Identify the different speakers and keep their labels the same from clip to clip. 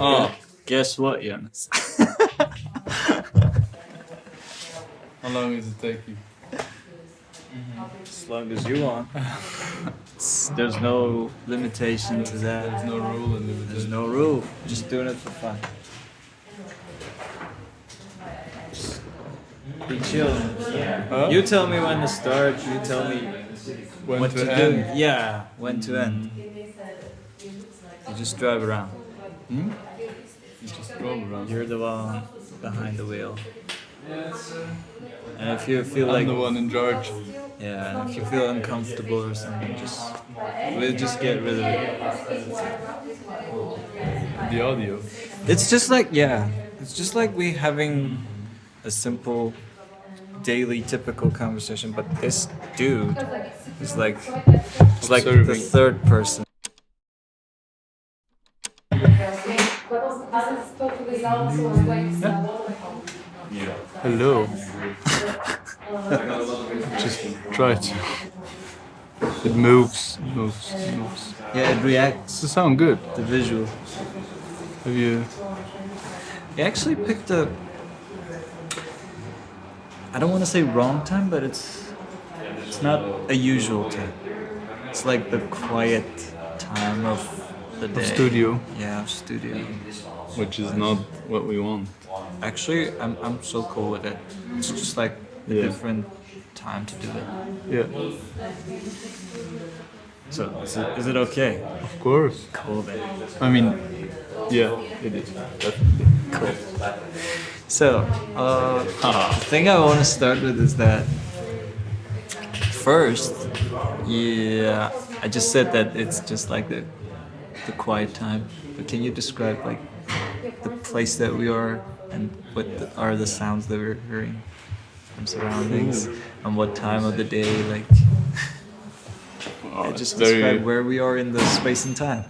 Speaker 1: Oh, guess what, Jonas?
Speaker 2: How long does it take you?
Speaker 1: As long as you want. There's no limitation to that.
Speaker 2: There's no rule and
Speaker 1: There's
Speaker 2: limitation.
Speaker 1: no rule. Just doing it for fun. Just be chill.
Speaker 2: Huh?
Speaker 1: You tell me when to start. You tell me
Speaker 2: When
Speaker 1: what
Speaker 2: to
Speaker 1: to
Speaker 2: end?
Speaker 1: do. Yeah, when to end. You just drive around.
Speaker 2: Hmm? You just drove around.
Speaker 1: You're the one behind the wheel. And if you feel
Speaker 2: I'm
Speaker 1: like
Speaker 2: the one in charge.
Speaker 1: yeah, and if you feel uncomfortable or something, we'll just get rid of it.
Speaker 2: The audio.
Speaker 1: It's just like we having a simple daily typical conversation, but this dude is like it's like the
Speaker 2: Observing.
Speaker 1: third person.
Speaker 2: Hello. Just try to. It moves.
Speaker 1: Yeah, it reacts
Speaker 2: Does it sound good?
Speaker 1: to the visual.
Speaker 2: Have you?
Speaker 1: He actually picked a I don't want to say wrong time, but it's not a usual time. It's like the quiet time of the day.
Speaker 2: Studio,
Speaker 1: Yeah, of studio.
Speaker 2: which is not what we want.
Speaker 1: Actually, I'm so cool with it. It's just like a
Speaker 2: Yeah.
Speaker 1: different time to do it.
Speaker 2: Yeah,
Speaker 1: So is it okay?
Speaker 2: of course.
Speaker 1: Cool then.
Speaker 2: I mean, yeah, it is definitely.
Speaker 1: Cool. So the thing I want to start with is that first, yeah, I just said that it's just like the quiet time. But can you describe like the place that we are and what are the sounds that we're hearing from surroundings and what time of the day? Like,
Speaker 2: Oh,
Speaker 1: just
Speaker 2: it's very,
Speaker 1: describe where we are in the space and time.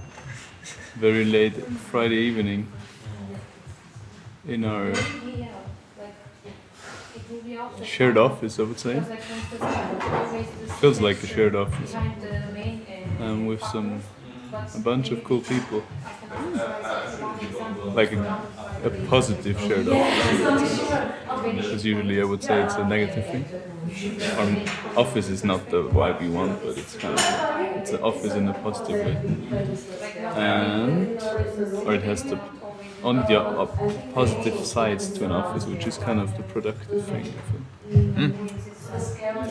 Speaker 2: very late Friday evening in our shared office, I would say. Feels like a shared office. With a bunch of cool people. Like a positive shared office. Because usually I would say it's a negative thing. Our office is not the vibe we want, but it's kind of it's an office in a positive way. Or it has the only the positive sides to an office, which is kind of the productive thing, I feel.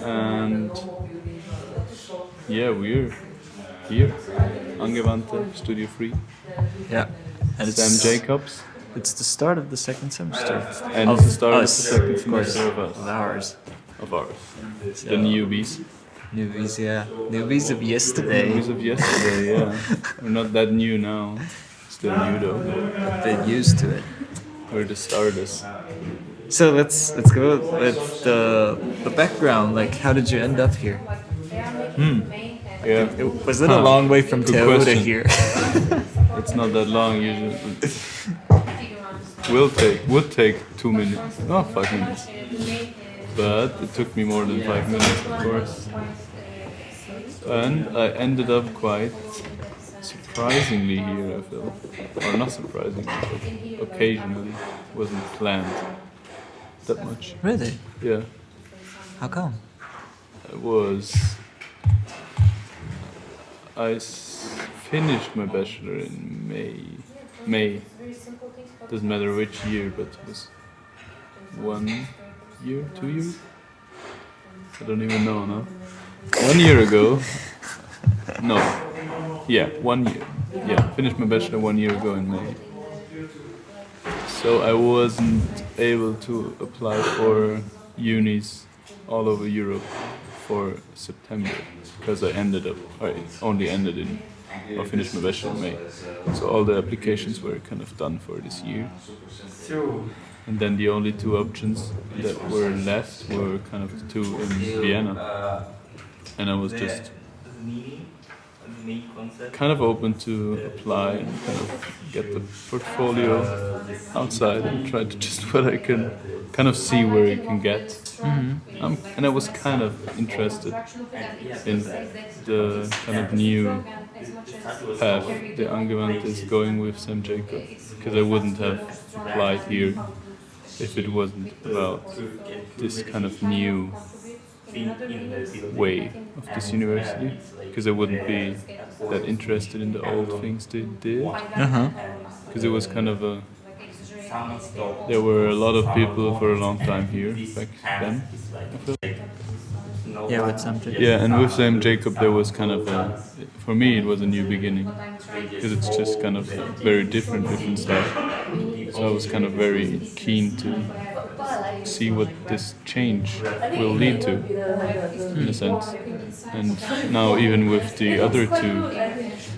Speaker 2: And yeah, we're here, Angewandte, Studio 3,
Speaker 1: Yeah. And
Speaker 2: Sam Jacobs,
Speaker 1: It's the start of the second semester.
Speaker 2: and it's the start of the second semester of us,
Speaker 1: Of ours.
Speaker 2: of ours, the newbies.
Speaker 1: Newbies, yeah. Newbies of yesterday.
Speaker 2: Newbies of yesterday, yeah. We're not that new now, still new though.
Speaker 1: A bit used to it.
Speaker 2: We're the starters.
Speaker 1: So let's go with the background. Like, how did you end up here?
Speaker 2: Yeah,
Speaker 1: Was it a long way from
Speaker 2: Good
Speaker 1: Teo to
Speaker 2: question.
Speaker 1: here?
Speaker 2: it's not that long usually. Would take 2 minutes, no 5 minutes. But it took me more than 5 minutes, of course. And I ended up quite surprisingly here, I feel. Or not surprisingly, but occasionally. Wasn't planned that much.
Speaker 1: Really?
Speaker 2: Yeah.
Speaker 1: How come?
Speaker 2: Finished my bachelor in May. Doesn't matter which year, but it was 1 year, 2 years? I don't even know now. 1 year ago. No. Yeah, 1 year. Yeah, finished my bachelor 1 year ago in May. So I wasn't able to apply for unis all over Europe for September because I only ended in or finished my bachelor in May. So all the applications were kind of done for this year. And then the only two options that were left were kind of the two in Vienna. And I was just kind of open to apply and kind of get the portfolio outside and try to just what I can kind of see where it can get. And I was kind of interested in the kind of new path the Angewandt is going with Sam Jacob, because I wouldn't have applied here if it wasn't about this kind of new way of this university, because I wouldn't be that interested in the old things they did, because it was kind of a, there were a lot of people for a long time here back then, I feel.
Speaker 1: Yeah, with Sam Jacob.
Speaker 2: Yeah, and with Sam Jacob there was kind of a, for me it was a new beginning, because it's just kind of very different stuff. So I was kind of very keen to see what this change will lead to, in a sense. And now even with the other two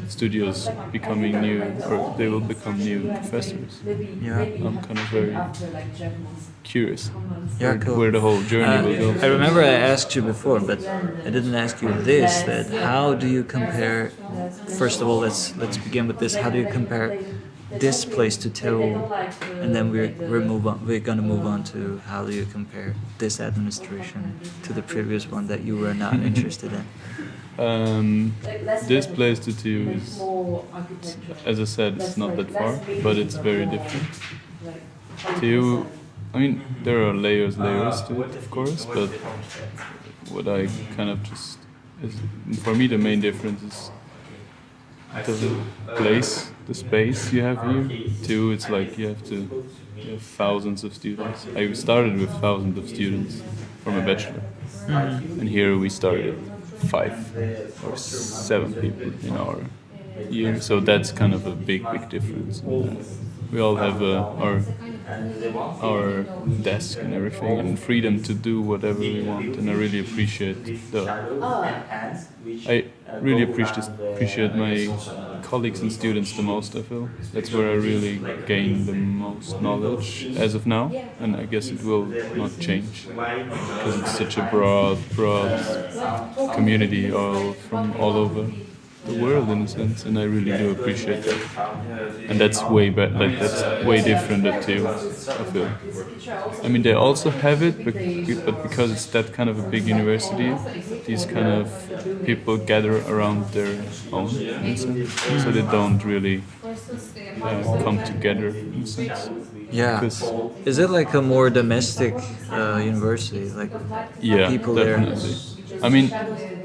Speaker 2: studios becoming new, or they will become new professors,
Speaker 1: Yeah.
Speaker 2: I'm kind of very curious
Speaker 1: Cool.
Speaker 2: where the whole journey will go.
Speaker 1: I remember I asked you before, but I didn't ask you this. That how do you compare? First of all, let's begin with this. How do you compare this place to TU, and then we're gonna move on to how do you compare this administration to the previous one that you were not interested in?
Speaker 2: This place to TU is, as I said, it's not that far, but it's very different. TU, I mean, there are layers to it, of course, but what I kind of just, for me the main difference is the place, the space you have here. TU, it's like you have thousands of students. I started with thousands of students from a bachelor, and here we started 5 or 7 people in our year, so that's kind of a big difference. We all have our desk and everything, and freedom to do whatever we want, and I really appreciate my colleagues and students the most. I feel that's where I really gain the most knowledge as of now, and I guess it will not change because it's such a broad community from all over the world, in a sense, and I really do appreciate that. And that's way that's way different at TU, I feel. I mean, they also have it, but because it's that kind of a big university, these kind of people gather around their own, in a sense, so they don't really come together, in a sense.
Speaker 1: Yeah. Is it like a more domestic university? Like people
Speaker 2: definitely.
Speaker 1: there?
Speaker 2: I mean,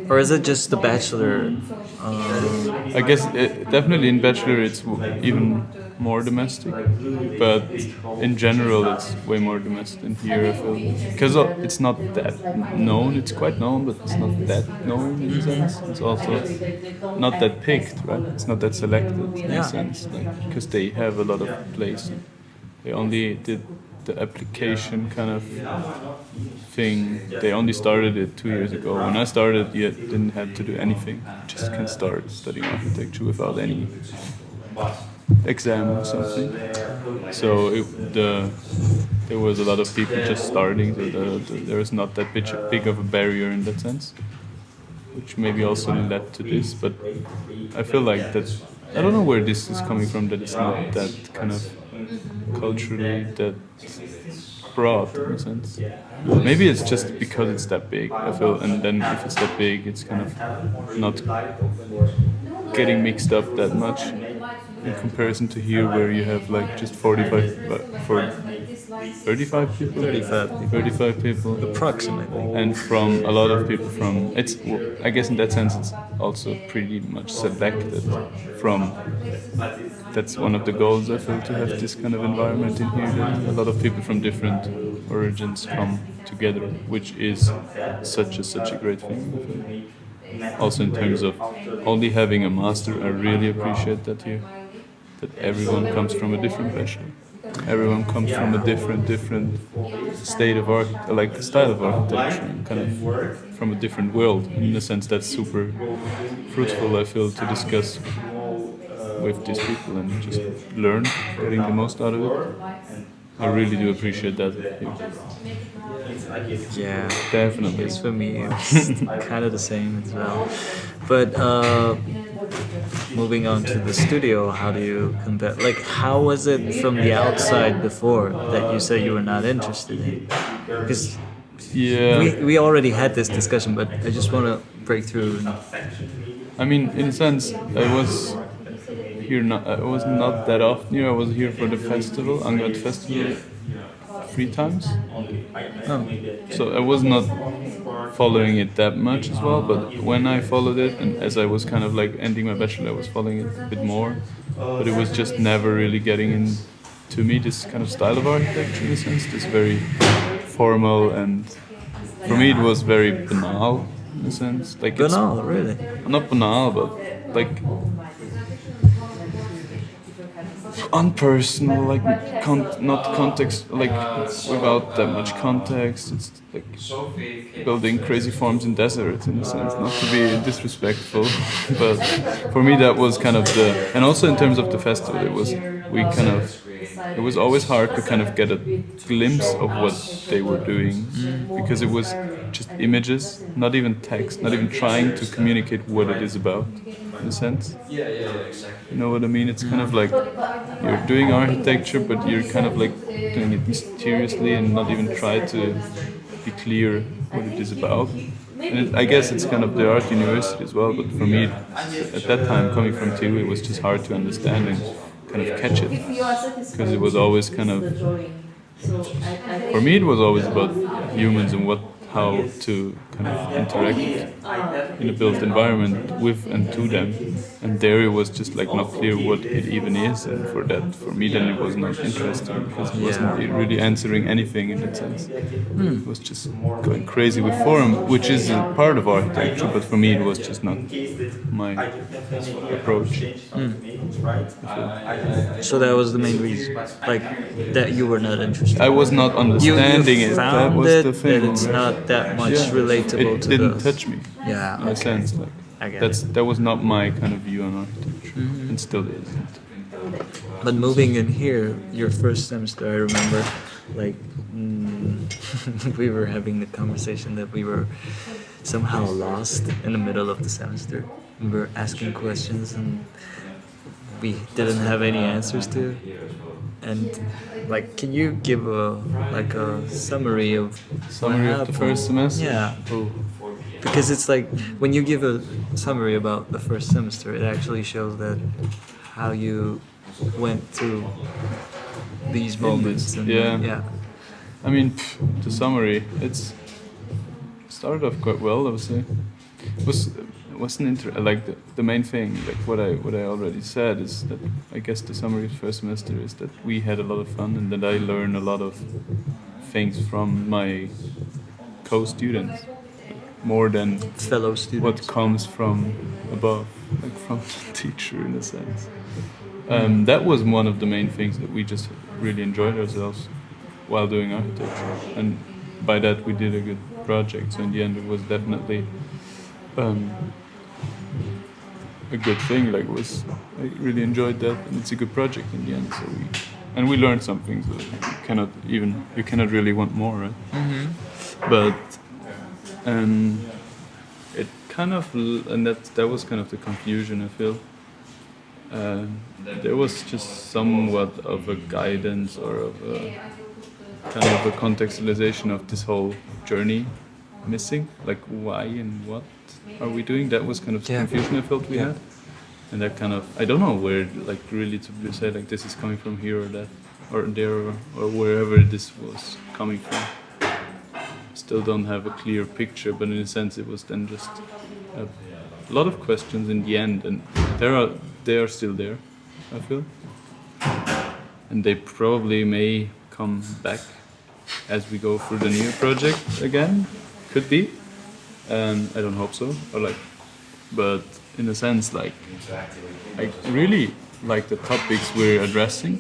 Speaker 1: or is it just the bachelor?
Speaker 2: I guess definitely in bachelor it's even more domestic, but in general it's way more domestic than here, I feel. Because it's not that known, it's quite known, but it's not that known in a sense. It's also not that picked, right? It's not that selected in a sense, because they have a lot of places. They only did the application kind of thing. They only started it 2 years ago. When I started, you didn't have to do anything. You just can start studying architecture without any exam or something. So there was a lot of people just starting. So there was not that big of a barrier in that sense, which maybe also led to this. But I feel like that, I don't know where this is coming from, that it's not that kind of culturally that broad, in a sense. Maybe it's just because it's that big, I feel, and then if it's that big, it's kind of not getting mixed up that much in comparison to here, where you have like just 35 people? 35 people.
Speaker 1: Approximately.
Speaker 2: And from a lot of people from, I guess in that sense it's also pretty much selected from, that's one of the goals, I feel, to have this kind of environment in here, that a lot of people from different origins come together, which is such a great thing, I feel. Also in terms of only having a master, I really appreciate that here, that everyone comes from a different bachelor. Everyone comes from a different state of art, like style of architecture, kind of from a different world. In the sense that's super fruitful, I feel, to discuss with these people and just learn, getting the most out of it. I really do appreciate that here.
Speaker 1: Yeah,
Speaker 2: definitely.
Speaker 1: It's for me, it's kind of the same as well. But moving on to the studio, how do you compare? Like, how was it from the outside before that you said you were not interested in? Because we already had this discussion, but I just want to break through and
Speaker 2: I mean, in a sense, I was here. I was not that often here. I was here for the festival, Angad Festival, 3 times.
Speaker 1: Oh,
Speaker 2: So I was not following it that much as well. But when I followed it, and as I was kind of like ending my bachelor, I was following it a bit more. But it was just never really getting into me this kind of style of architecture in a sense. This very formal, and for me it was very banal in a sense. Like it's
Speaker 1: banal, really.
Speaker 2: not banal, but like unpersonal, like not context, like without that much context. It's like building crazy forms in deserts in a sense, not to be disrespectful, but for me that was kind of and also in terms of the festival, it was always hard to kind of get a glimpse of what they were doing, because it was just images, not even text, not even trying to communicate what it is about, in a sense. You know what I mean? It's kind of like you're doing architecture, but you're kind of like doing it mysteriously and not even try to be clear what it is about. And I guess it's kind of the art university as well, but for me, at that time, coming from TU, it was just hard to understand and kind of catch it, because it was always kind of, for me it was always about humans and how to kind of interact in a built environment with and to them, and there it was just like not clear what it even is, and for me then it was not interesting, because it wasn't really answering anything in that sense. It was just going crazy with form, which is a part of architecture, but for me it was just not my approach.
Speaker 1: So that was the main reason, like that you were not interested.
Speaker 2: I was not understanding
Speaker 1: you
Speaker 2: it.
Speaker 1: Found
Speaker 2: That was
Speaker 1: it,
Speaker 2: the thing.
Speaker 1: that it's not that much relatable
Speaker 2: it
Speaker 1: to
Speaker 2: didn't
Speaker 1: those.
Speaker 2: touch me.
Speaker 1: Yeah,
Speaker 2: in a sense, like
Speaker 1: I get
Speaker 2: that was not my kind of view on architecture, and still isn't.
Speaker 1: But moving in here, your first semester, I remember, like we were having the conversation that we were somehow lost in the middle of the semester. We were asking questions and we didn't have any answers to. And like, can you give a summary of
Speaker 2: the first semester?
Speaker 1: Yeah. Because it's like when you give a summary about the first semester, it actually shows that how you went through these moments. And,
Speaker 2: yeah. I mean, the summary, it started off quite well, I would say. Wasn't like the main thing, like what I already said, is that I guess the summary of the first semester is that we had a lot of fun and that I learned a lot of things from my co-students, more than
Speaker 1: fellow students.
Speaker 2: what comes from above, like from the teacher in a sense. That was one of the main things, that we just really enjoyed ourselves while doing architecture, and by that we did a good project. So in the end, it was definitely a good thing. Like I really enjoyed that, and it's a good project in the end. So we learned some things that you cannot really want more, right? But it kind of, and that was kind of the confusion, I feel. There was just somewhat of a guidance, or of a kind of a contextualization of this whole journey missing, like why and what are we doing? That was kind of the confusion I felt we had, and that kind of, I don't know where, like really to say like this is coming from here or that or there or wherever this was coming from. Still don't have a clear picture, but in a sense it was then just a lot of questions in the end, and they are still there, I feel, and they probably may come back as we go through the new project again. Could be. I don't hope so. But in a sense, like, I really like the topics we're addressing,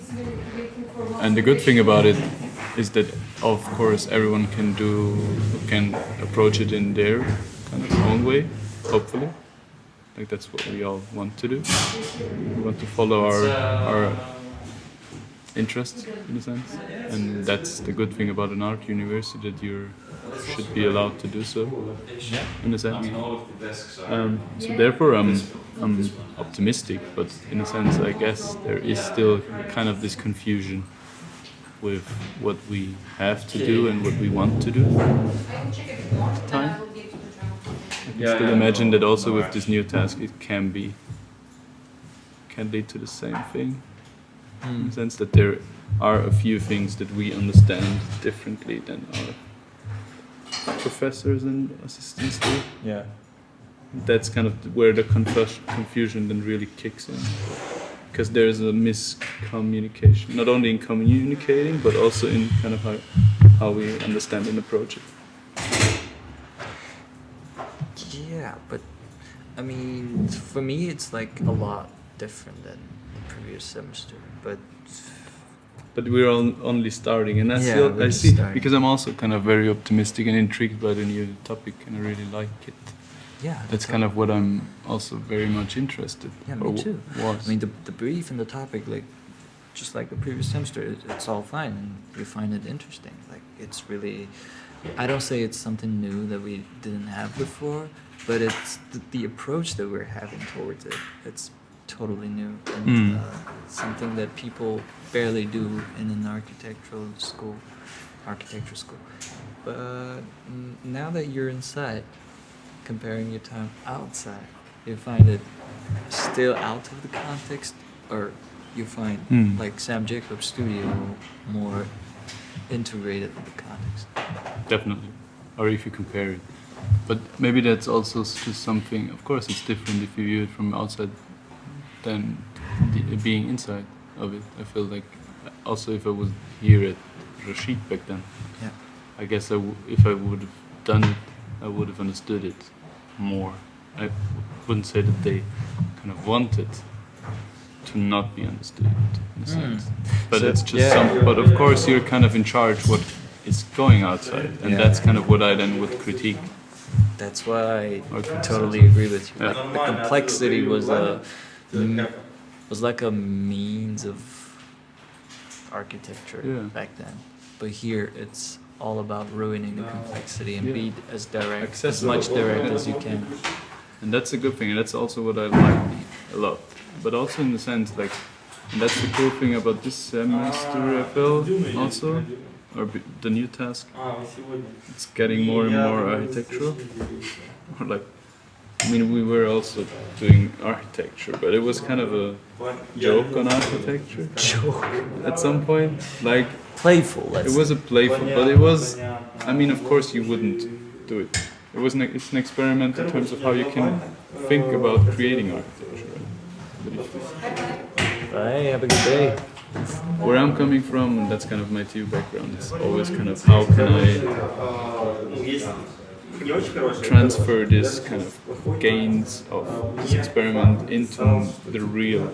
Speaker 2: and the good thing about it is that, of course, everyone can approach it in their kind of own way. Hopefully, like that's what we all want to do. We want to follow our interests, in a sense, and that's the good thing about an art university, that you should be allowed to do so, in a sense. So therefore, I'm optimistic, but in a sense, I guess there is still kind of this confusion with what we have to do and what we want to do at the time. I still imagine that also with this new task it can lead to the same thing. In the sense that there are a few things that we understand differently than our professors and assistants do.
Speaker 1: Yeah.
Speaker 2: That's kind of where the confusion then really kicks in. Because there's a miscommunication, not only in communicating, but also in kind of how we understand and approach it.
Speaker 1: Yeah, but I mean, for me, it's like a lot different than the previous semester. But
Speaker 2: we're only starting, and
Speaker 1: we're
Speaker 2: I
Speaker 1: just
Speaker 2: see
Speaker 1: starting.
Speaker 2: because I'm also kind of very optimistic and intrigued by the new topic, and I really like it.
Speaker 1: yeah,
Speaker 2: That's kind of what I'm also very much interested.
Speaker 1: Yeah,
Speaker 2: or
Speaker 1: me too.
Speaker 2: Was.
Speaker 1: I mean, the brief and the topic, like, just like the previous semester, it's all fine, and you find it interesting. Like, it's really, I don't say it's something new that we didn't have before, but it's the approach that we're having towards it. It's totally new and something that people barely do in an architecture school. But now that you're inside, comparing your time outside, you find it still out of the context, or you find like Sam Jacobs' studio more integrated in the context?
Speaker 2: Definitely, or if you compare it. But maybe that's also just something. Of course, it's different if you view it from outside than being inside of it. I feel like also if I was here at Rashid back then, I guess if I would have done it, I would have understood it more. I wouldn't say that they kind of wanted to not be understood in a sense, but
Speaker 1: So,
Speaker 2: it's just But of course, you're kind of in charge what is going outside, and that's kind of what I then would critique.
Speaker 1: That's why I
Speaker 2: Okay.
Speaker 1: totally agree with you.
Speaker 2: Yeah.
Speaker 1: Like, the complexity was like a means of architecture back then, but here it's all about ruining the complexity and be as direct, as much direct as you can.
Speaker 2: And that's a good thing, and that's also what I like a lot. But also in the sense, like, and that's the cool thing about this semester, I feel, also, or the new task. It's getting more and more architectural. Or like, I mean, we were also doing architecture, but it was kind of a joke on architecture.
Speaker 1: Joke.
Speaker 2: At some point, like,
Speaker 1: Playful.
Speaker 2: it was a playful, but it was. I mean, of course, you wouldn't do it. It's an experiment in terms of how you can think about creating architecture.
Speaker 1: Bye. Have a good day.
Speaker 2: Where I'm coming from, and that's kind of my TU background, it's always kind of how can I transfer this kind of gains of this experiment into the real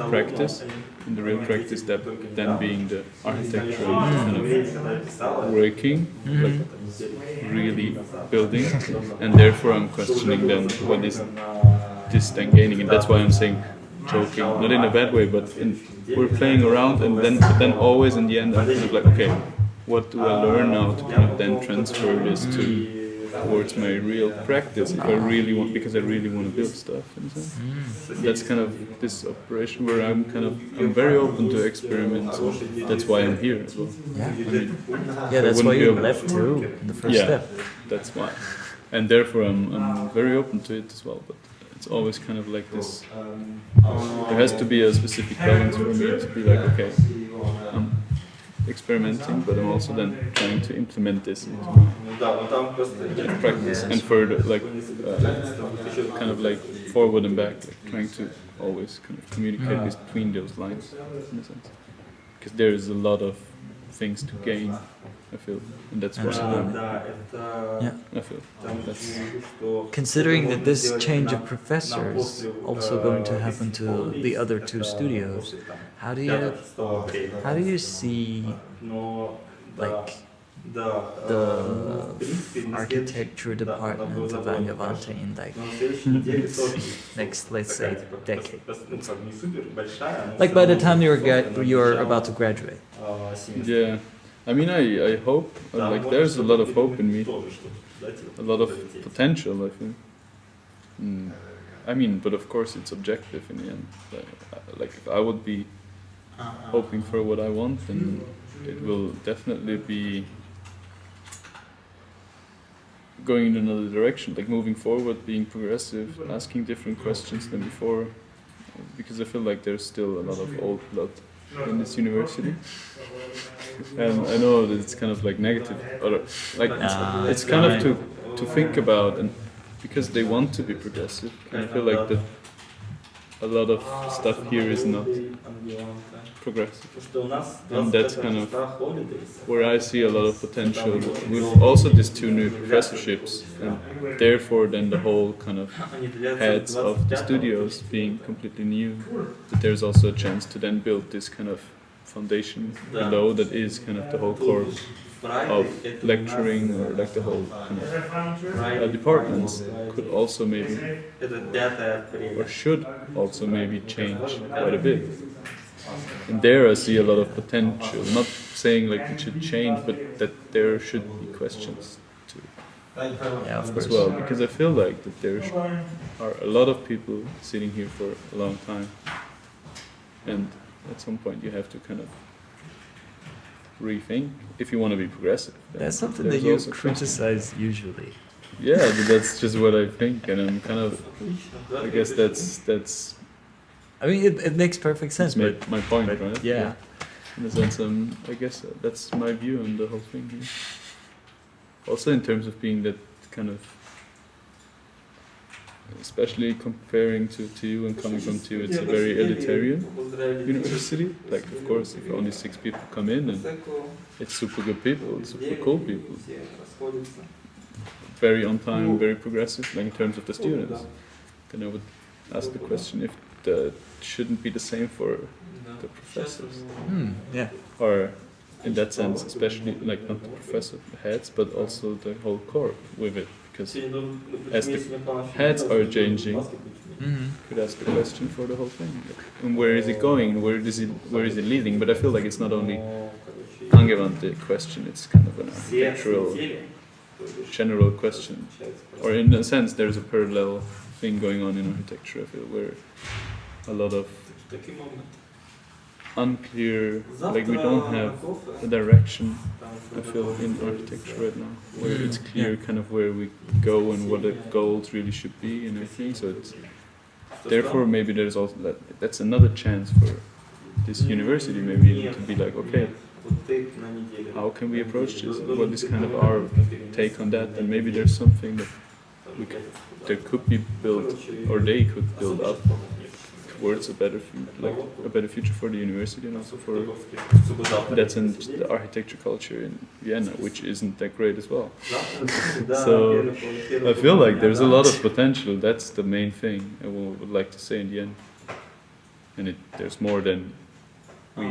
Speaker 2: practice, and the real practice that then being the architecture kind of working, like really building, and therefore I'm questioning then what is this then gaining, and that's why I'm saying joking, not in a bad way, but we're playing around, and then always in the end I'm kind of like, okay, what do I learn now to kind of then transfer this towards my real practice if I really want, because I really want to build stuff. That's kind of this operation where I'm very open to experiments. That's why I'm here as well.
Speaker 1: That's why you left too in the first step.
Speaker 2: That's why, and therefore I'm very open to it as well. But it's always kind of like this. There has to be a specific balance for me to be like, okay, I'm experimenting, but I'm also then trying to implement this into my practice and further, like kind of like forward and back, like trying to always kind of communicate between those lines in a sense, because there is a lot of things to gain, I feel, and that's why I feel that's.
Speaker 1: Considering that this change of professor is also going to happen to the other two studios, how do you see like the architecture department of Angavante in like next, let's say, decade? Like by the time you're about to graduate.
Speaker 2: Yeah, I mean, I hope, like, there's a lot of hope in me, a lot of potential, I think. I mean, but of course it's objective in the end. Like if I would be hoping for what I want, then it will definitely be going in another direction, like moving forward, being progressive, asking different questions than before, because I feel like there's still a lot of old blood in this university. And I know that it's kind of like negative, or like it's kind of to think about, and because they want to be progressive, and I feel like that a lot of stuff here is not progressive, and that's kind of where I see a lot of potential with also these 2 new professorships, and therefore then the whole kind of heads of the studios being completely new, that there's also a chance to then build this kind of foundation below that is kind of the whole core of lecturing, or like the whole kind of departments could also maybe, or should also maybe change quite a bit. And there I see a lot of potential, not saying like it should change, but that there should be questions too, as well, because I feel like that there are a lot of people sitting here for a long time, and at some point you have to kind of rethink if you want to be progressive.
Speaker 1: That's something that you criticize usually.
Speaker 2: Yeah, but that's just what I think, and I'm kind of, I guess that's.
Speaker 1: I mean, it makes perfect sense. But
Speaker 2: my point, right?
Speaker 1: Yeah.
Speaker 2: In a sense, I guess that's my view on the whole thing here. Also, in terms of being that kind of, especially comparing to you and coming from you, it's a very elitarian university. Like, of course, if only 6 people come in, and it's super good people, super cool people, very on time, very progressive, like in terms of the students, then I would ask the question if that shouldn't be the same for the professors.
Speaker 1: Yeah.
Speaker 2: Or in that sense, especially like not the professor heads, but also the whole core with it. Because as the heads are changing, could ask the question for the whole thing. And where is it going? Where is it leading? But I feel like it's not only angewandte question, it's kind of an architectural, general question. Or in a sense, there's a parallel thing going on in architecture, I feel, where a lot of unclear, like we don't have a direction, I feel, in architecture right now, where it's clear kind of where we go and what the goals really should be and everything. So it's therefore maybe there's also that's another chance for this university maybe to be like, okay, how can we approach this? What is kind of our take on that? And maybe there's something that there could be built, or they could build up towards a better future for the university, and also for that's in the architecture culture in Vienna, which isn't that great as well. So I feel like there's a lot of potential. That's the main thing I would like to say in the end. And there's more than we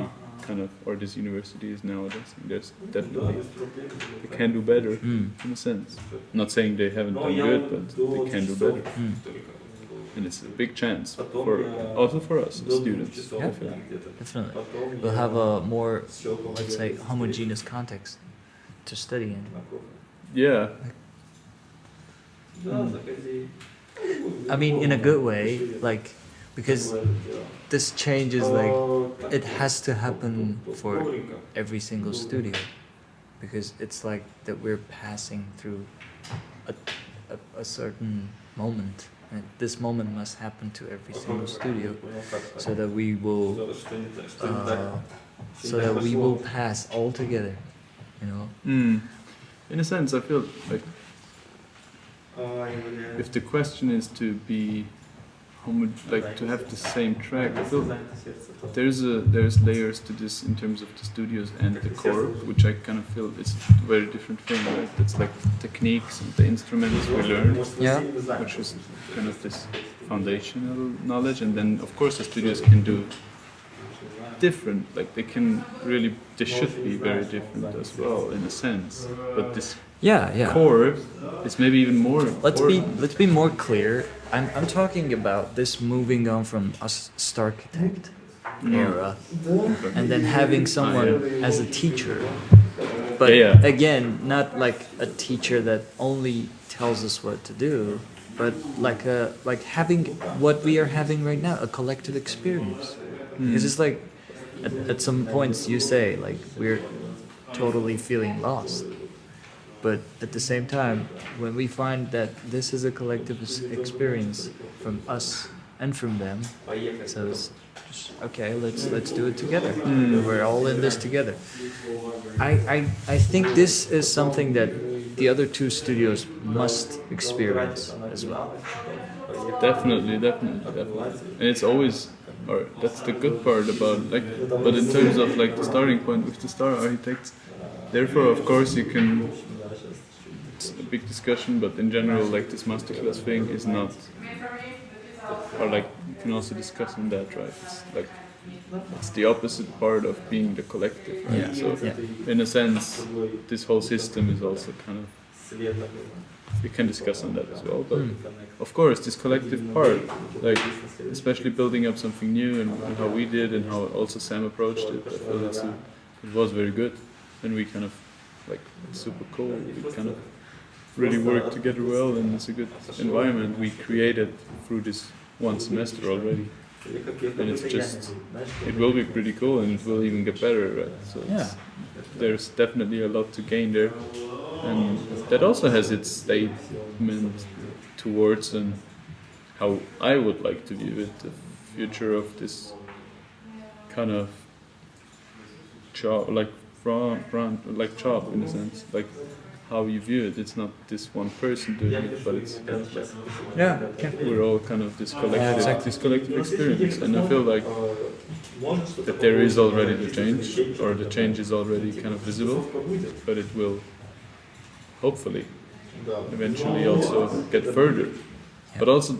Speaker 2: kind of, or this university is nowadays. There's definitely they can do better in a sense. Not saying they haven't done good, but they can do better. And it's a big chance also for us as students.
Speaker 1: Yeah, definitely. We'll have a more, let's say, homogeneous context to study in.
Speaker 2: Yeah.
Speaker 1: I mean, in a good way, like, because this change is like, it has to happen for every single studio, because it's like that we're passing through a certain moment. And this moment must happen to every single studio, so that we will pass all together, you know.
Speaker 2: In a sense, I feel like if the question is to be to have the same track, I feel there's layers to this in terms of the studios and the core, which I kind of feel it's a very different thing, right? It's like the techniques and the instruments we learn, which is kind of this foundational knowledge, and then of course the studios can do different, like they should be very different as well in a sense, but this core is maybe even more important.
Speaker 1: Let's be more clear. I'm talking about this moving on from us Starchitect era, and then having someone as a teacher, but again, not like a teacher that only tells us what to do, but like having what we are having right now, a collective experience. Because it's like at some points you say like we're totally feeling lost, But at the same time, when we find that this is a collective experience from us and from them, so it's just, okay, let's do it together. We're all in this together. I think this is something that the other two studios must experience as well.
Speaker 2: Definitely. And it's always, or that's the good part about like, but in terms of like the starting point with the Star Architects, therefore of course you can, it's a big discussion, but in general like this masterclass thing is not, or like you can also discuss on that, right? It's like, it's the opposite part of being the collective, right?
Speaker 1: Yeah.
Speaker 2: So
Speaker 1: Yeah.
Speaker 2: in a sense, this whole system is also kind of, we can discuss on that as well, but of course this collective part, like especially building up something new and how we did and how also Sam approached it, I feel it was very good, and we kind of like, it's super cool, we kind of really worked together well, and it's a good environment we created through this one semester already, and it's just, it will be pretty cool and it will even get better, right? So there's definitely a lot to gain there. And that also has its statement towards and how I would like to view it, the future of this kind of job, like job in a sense, like how you view it. It's not this one person doing it, but it's kind of like we're all kind of this collective experience, and I feel like that there is already the change, or the change is already kind of visible, but it will hopefully eventually also get further. But also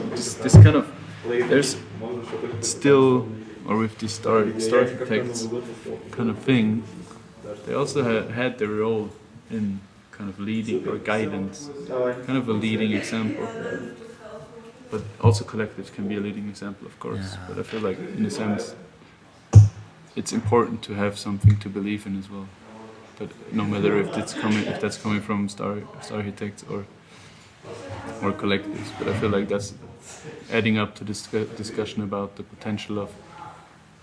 Speaker 2: this kind of, there's still, or with this Star Architects kind of thing, they also had their role in kind of leading or guidance, kind of a leading example. But also collectives can be a leading example, of course. But I feel like in a sense it's important to have something to believe in as well. But no matter if that's coming from Star Architects or collectives, but I feel like that's adding up to this discussion about the potential of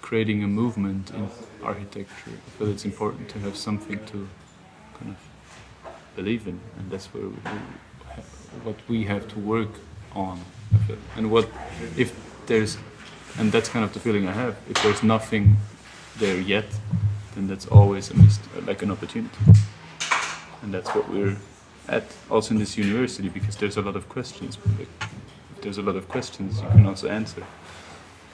Speaker 2: creating a movement in architecture. I feel it's important to have something to kind of believe in, and that's where what we have to work on. I feel. And what if there's, and that's kind of the feeling I have. If there's nothing there yet, then that's always like an opportunity, and that's what we're at also in this university, because there's a lot of questions. Like, if there's a lot of questions, you can also answer.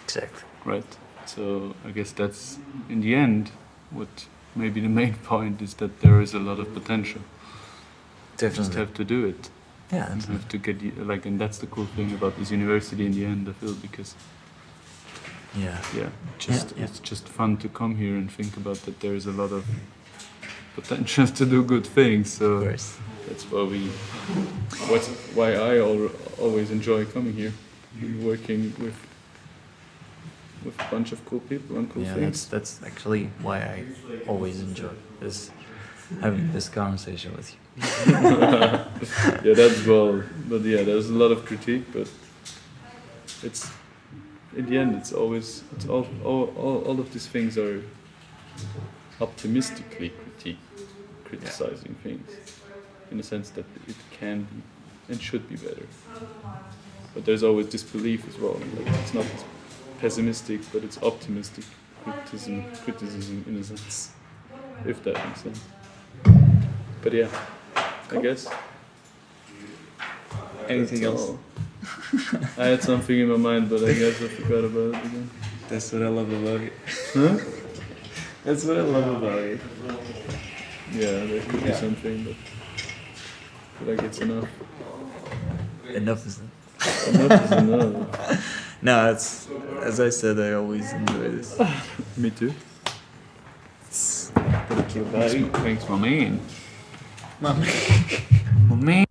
Speaker 1: Exactly.
Speaker 2: Right. So I guess that's in the end what maybe the main point is, that there is a lot of potential.
Speaker 1: Definitely.
Speaker 2: Just have to do it.
Speaker 1: Yeah.
Speaker 2: And have to get like, and that's the cool thing about this university in the end, I feel, because. It's just fun to come here and think about that there is a lot of potential to do good things. So that's why I always enjoy coming here and working with a bunch of cool people and cool things.
Speaker 1: That's actually why I always enjoy having this conversation with you.
Speaker 2: Yeah, that's well. But yeah, there's a lot of critique, but it's. In the end, it's all of these things are optimistically criticizing things, in the sense that it can be and should be better. But there's always this belief as well. Like, it's not pessimistic, but it's optimistic criticism in a sense, if that makes sense. But yeah, cool. I guess.
Speaker 1: Anything else?
Speaker 2: I had something in my mind, but I guess I forgot about it again.
Speaker 1: That's what I love about it.
Speaker 2: Huh?
Speaker 1: That's what I love about it.
Speaker 2: Yeah, there could be something, but I feel like it's enough.
Speaker 1: Enough is enough.
Speaker 2: Enough is enough.
Speaker 1: No, it's, as I said, I always enjoy this.
Speaker 2: Me too.
Speaker 1: Thank you, buddy.
Speaker 2: Thanks, my man.
Speaker 1: My man.